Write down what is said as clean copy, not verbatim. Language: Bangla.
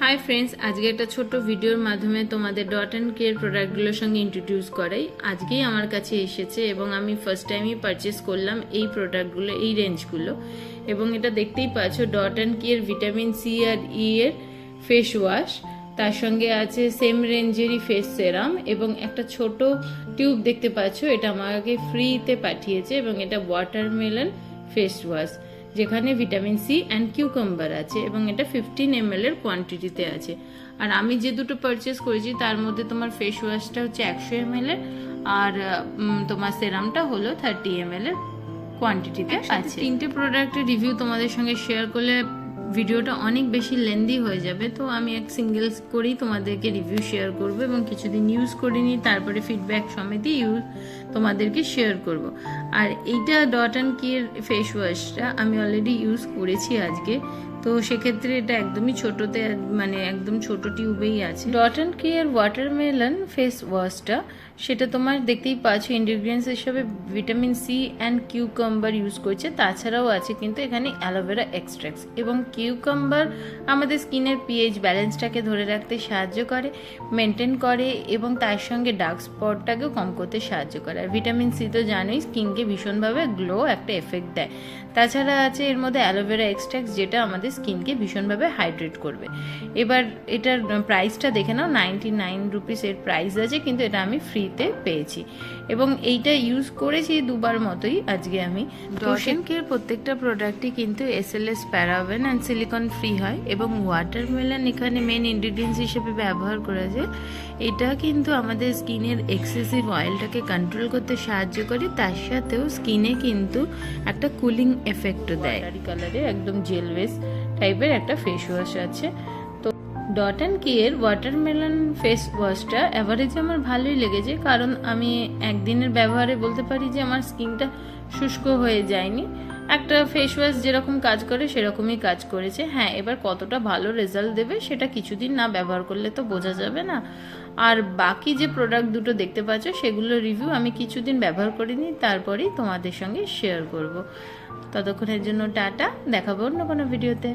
হাই ফ্রেন্ডস, আজকে একটা ছোট্ট ভিডিওর মাধ্যমে তোমাদের ডট অ্যান্ড কেয়ার প্রোডাক্টগুলোর সঙ্গে ইন্ট্রোডিউস করাই। আজকেই আমার কাছে এসেছে এবং আমি ফার্স্ট টাইমই পারচেস করলাম এই প্রোডাক্টগুলো, এই রেঞ্জগুলো। এবং এটা দেখতেই পাচ্ছ dot and care vitamin C আর ই এর ফেস ওয়াশ, তার সঙ্গে আছে সেম রেঞ্জেরই ফেস সেরাম এবং একটা ছোট টিউব দেখতে পাচ্ছ, এটা আমাকে ফ্রিতে পাঠিয়েছে এবং এটা ওয়াটারমেলন ফেস ওয়াশ, যেখানে ভিটামিন সি অ্যান্ড কিউকাম্বার আছে এবং এটা 15 ml এর কোয়ান্টিটিতে আছে। আর আমি যে দুটো পারচেস করেছি তার মধ্যে তোমার ফেস ওয়াশটা হচ্ছে 100 ml এর আর তোমার সেরামটা হলো 30 ml এর কোয়ান্টিটিতে আছে। তিনটে প্রোডাক্টের রিভিউ তোমাদের সঙ্গে শেয়ার করলে ভিডিওটা অনেক বেশি লেন্দি হয়ে যাবে, তো আমি এক সিঙ্গেল করেই তোমাদেরকে রিভিউ শেয়ার করব এবং কিছুদিন ইউজ করিনি, তারপরে ফিডব্যাক সমেতই তোমাদেরকে শেয়ার করব। আর এইটা ডট অ্যান্ড কেয়ার ফেস ওয়াশটা আমি অলরেডি ইউজ করেছি আজকে, তো সেক্ষেত্রে এটা একদমই ছোটোতে, মানে একদম ছোট টিউবেই আছে। Dot and care watermelon face ওয়াশটা, সেটা তোমার দেখতেই পাচ্ছ ইনগ্রিডিয়েন্টস হিসাবে vitamin C and cucumber use করছে, তাছাড়াও আছে কিন্তু এখানে অ্যালোভেরা এক্সট্রাক্টস। এবং কিউকাম্বার আমাদের স্কিনের পিএইচ ব্যালেন্সটাকে ধরে রাখতে সাহায্য করে, মেনটেন করে এবং তার সঙ্গে ডার্ক স্পটটাকেও কম করতে সাহায্য করে। আর ভিটামিন সি তো জানোই স্কিনকে ভীষণভাবে গ্লো একটা এফেক্ট দেয়। তাছাড়া আছে এর মধ্যে অ্যালোভেরা এক্সট্রাক্টস, যেটা আমাদের স্কিনকে ভীষণভাবে হাইড্রেট করবে। এবার এটার প্রাইসটা দেখে নাও, 99 রুপিস এর প্রাইস আছে, কিন্তু এটা আমি ফ্রিতে পেয়েছি এবং এইটা ইউজ করেছি দুবার মতোই আজকে আমি। ডট অ্যান্ড কেয়ার প্রত্যেকটা প্রোডাক্টই কিন্তু SLS paraben and silicone free হয় এবং ওয়াটারমেলন এখানে মেন ইনগ্রিডিয়েন্টস হিসেবে ব্যবহার করা যায়। এটা কিন্তু আমাদের স্কিনের এক্সেসিভ অয়েলটাকে কন্ট্রোল করতে সাহায্য করে, তার সাথেও স্কিনে কিন্তু একটা কুলিং এফেক্টও দেয়। কালারে একদম জেল বেস টাইপের একটা ফেস ওয়াশ আছে। তো dot and care watermelon face ওয়াশটা অ্যাভারেজে আমার ভালোই লেগেছে, কারণ আমি একদিনের ব্যবহারে বলতে পারি যে আমার স্কিনটা শুষ্ক হয়ে যায়নি। একটা ফেস ওয়াশ যেরকম কাজ করে সেরকমই কাজ করেছে। হ্যাঁ, এবার কতটা ভালো রেজাল্ট দেবে সেটা কিছুদিন না ব্যবহার করলে তো বোঝা যাবে না। আর বাকি যে প্রোডাক্ট দুটো দেখতে পাচ্ছ সেগুলোর রিভিউ আমি কিছুদিন ব্যবহার করিনি, তারপরেই তোমাদের সঙ্গে শেয়ার করব। ততক্ষণের জন্য টাটা, দেখাবো অন্য কোনো ভিডিওতে।